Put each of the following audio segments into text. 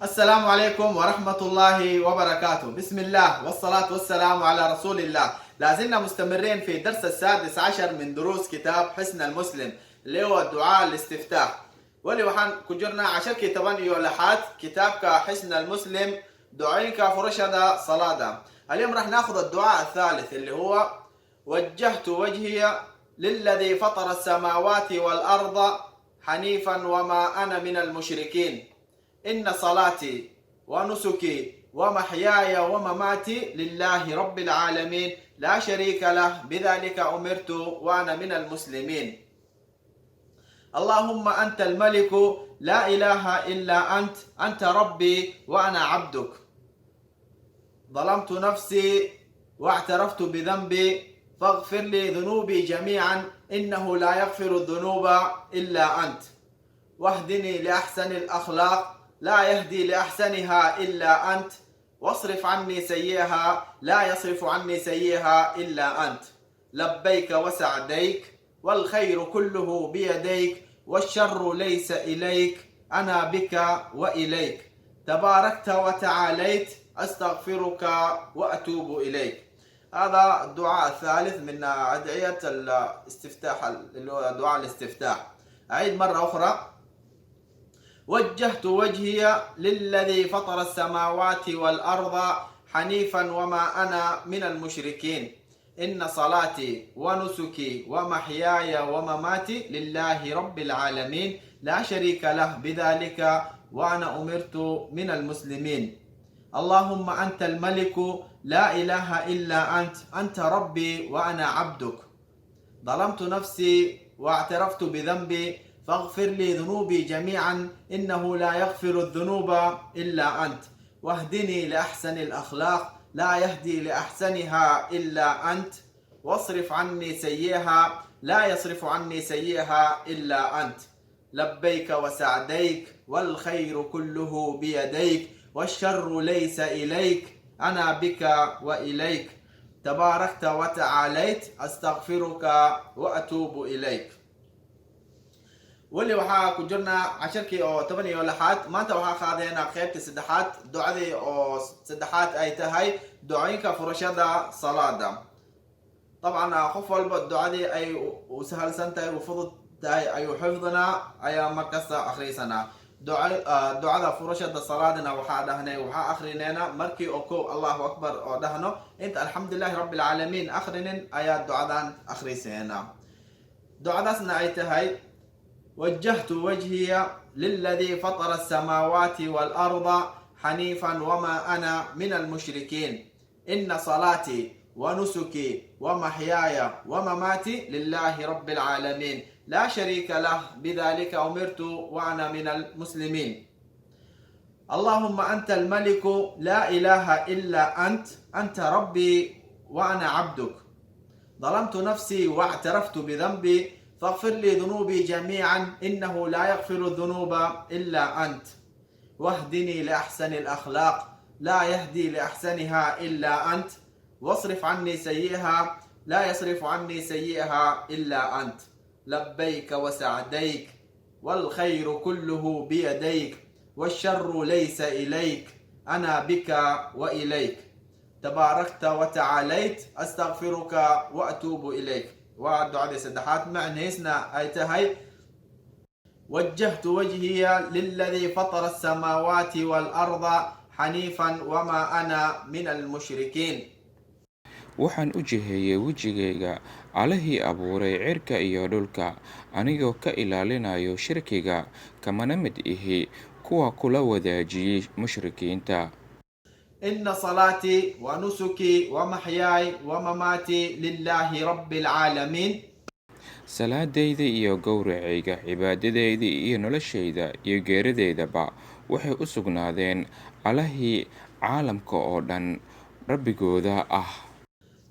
السلام عليكم ورحمة الله وبركاته. بسم الله والصلاة والسلام على رسول الله. لازلنا مستمرين في الدرس السادس عشر من دروس كتاب حسن المسلم اللي هو الدعاء الاستفتاح. واللي وحن كجرنا عشر كتابان يولحات كتاب حسن المسلم دعائك فرشد صلاة. اليوم راح ناخذ الدعاء الثالث اللي هو وجهت وجهي للذي فطر السماوات والأرض حنيفا وما أنا من المشركين إن صلاتي ونسكي ومحياي ومماتي لله رب العالمين لا شريك له بذلك أمرت وأنا من المسلمين. اللهم أنت الملك لا إله إلا أنت ربي وأنا عبدك. ظلمت نفسي واعترفت بذنبي فاغفر لي ذنوبي جميعا إنه لا يغفر الذنوب إلا أنت. واهدني لأحسن الأخلاق لا يهدي لأحسنها إلا أنت. واصرف عني سيئها لا يصرف عني سيئها إلا أنت. لبيك وسعديك والخير كله بيديك والشر ليس إليك أنا بك وإليك. تباركت وتعاليت أستغفرك وأتوب إليك. هذا الدعاء الثالث من أدعية الاستفتاح اللي هو دعاء الاستفتاح. أعيد مرة أخرى. وجهت وجهي للذي فطر السماوات والأرض حنيفا وما أنا من المشركين إن صلاتي ونسكي ومحياي ومماتي لله رب العالمين لا شريك له بذلك وأنا أمرت من المسلمين. اللهم أنت الملك لا إله إلا أنت ربي وأنا عبدك. ظلمت نفسي واعترفت بذنبي فاغفر لي ذنوبي جميعا إنه لا يغفر الذنوب إلا أنت. واهدني لأحسن الأخلاق لا يهدي لأحسنها إلا أنت. واصرف عني سيئها لا يصرف عني سيئها إلا أنت. لبيك وسعديك والخير كله بيديك والشر ليس إليك أنا بك وإليك. تباركت وتعاليت أستغفرك وأتوب إليك. واللي waxaa ku jirnaa casharkii oo 8 laxaad maanta waxaa qaadayna qaybta saddexaad ducadii oo saddexaad ay tahay ducooyinka furashada salaada. طبعا qof walba ducadii ay u sahalsan tahay u fudud tahay ayuu xifdinaa ayaa markasta akhrisanaa. ducada furashada salaadana waxaa dhahnay waxaa akhrinayna markii oo koow Allahu akbar oo dhahno inta alxamdulillahi rabbil caalamiin akhrinin ayaa ducadan akhrisanaa. ducadaasna ay tahay وجهت وجهي للذي فطر السماوات والأرض حنيفا وما أنا من المشركين إن صلاتي ونسكي ومحياي ومماتي لله رب العالمين لا شريك له بذلك أمرت وأنا من المسلمين. اللهم أنت الملك لا إله إلا أنت ربي وأنا عبدك. ظلمت نفسي واعترفت بذنبي فاغفر لي ذنوبي جميعا إنه لا يغفر الذنوب إلا أنت. واهدني لأحسن الأخلاق لا يهدي لأحسنها إلا أنت. واصرف عني سيئها لا يصرف عني سيئها إلا أنت. لبيك وسعديك والخير كله بيديك والشر ليس إليك أنا بك وإليك. تباركت وتعاليت أستغفرك وأتوب إليك. والدعاء سدحات معنيسنا أيتهاي وجهت وجهي للذي فطر السماوات والأرض حنيفا وما أنا من المشركين. waxaan u jiheeyey wejigayga Allihii abuuray cirka iyo dhulka anigoo ka ilaalinayo shirkiga kamana mid ihi kuwa kula wadaajiyay mushrikiinta. إن صلاتي ونسكي ومحياي ومماتي لله رب العالمين salaadayda iyo gowracayga cibaadadayda iyo noloshayda iyo geeridaydaba waxay u sugnaadeen Allihii caalamka oo dhan rabbigooda ah.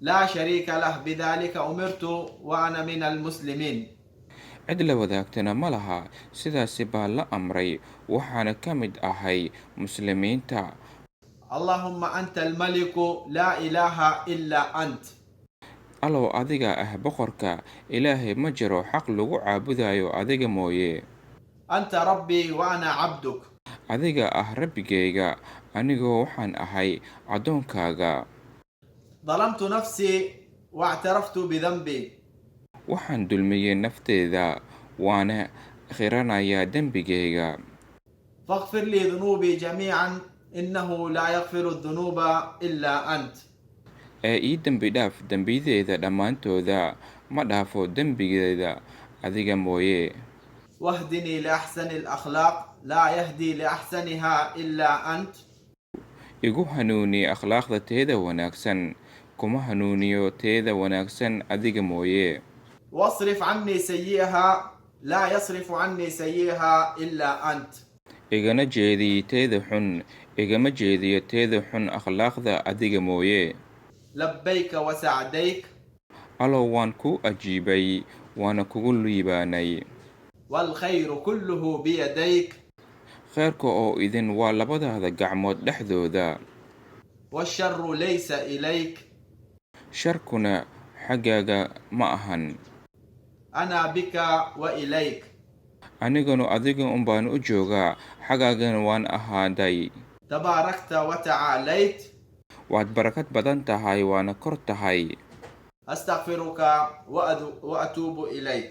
لا شريك له بذلك أمرت وأنا من المسلمين. cid la wadaagtana ma laha sidaasi baa la amray waxaana ka mid ahay muslimiinta. اللهم أنت الملك لا إله إلا أنت. allow adiga ah boqorka ilaahay ma jiro xaq lagu caabudayo adiga mooye. أنت ربي وأنا عبدك. adiga ah rabbigayga, anigoo waxaan ahay addoonkaaga. ظلمت نفسي واعترفت بذنبي Waxaan dulmiyey nafteyda, waana qiranayaa dembigayga. فاغفر لي ذنوبي جميعا إنه لا يغفر الذنوب إلا أنت. Ii dembi dhaaf dembiyadeyda dhammaantooda, ma dhaafo dembigeeda adiga mooye. واهدني لأحسن الأخلاق لا يهدي لأحسنها إلا أنت. Igu hanuuni akhlaaqda teeda wanaagsan, kuma hanuuniyo teeda wanaagsan adiga mooye. واصرف عني سيئها لا يصرف عني سيئها إلا أنت. Igana jeediyi teeda xun, igama jeediyo teeda xun akhlaaqda adiga mooye. لبيك وسعديك Allow waan ku ajiibay, waana kugu liibaanay. والخير كله بيديك Khayrka oo idin waa labadaada gacmood dhexdooda, والشر ليس إليك. sharkuna xaggaaga ma ahan. أنا بك وإليك. Aniganu adiga unbaan u joogaa, xaggaagana waan ahaaday. تباركت وتعاليت. Waad barakad badan tahay, waana kor tahay. أستغفرك وأتوب إليك.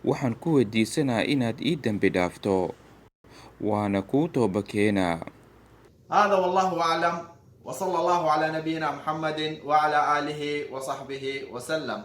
Waxaan ku weydiisanaa inaad ii dembi dhaafto, waana kuu tooba keenaa. هذا والله أعلم، وصلى الله على نبينا محمد وعلى آله وصحبه وسلم.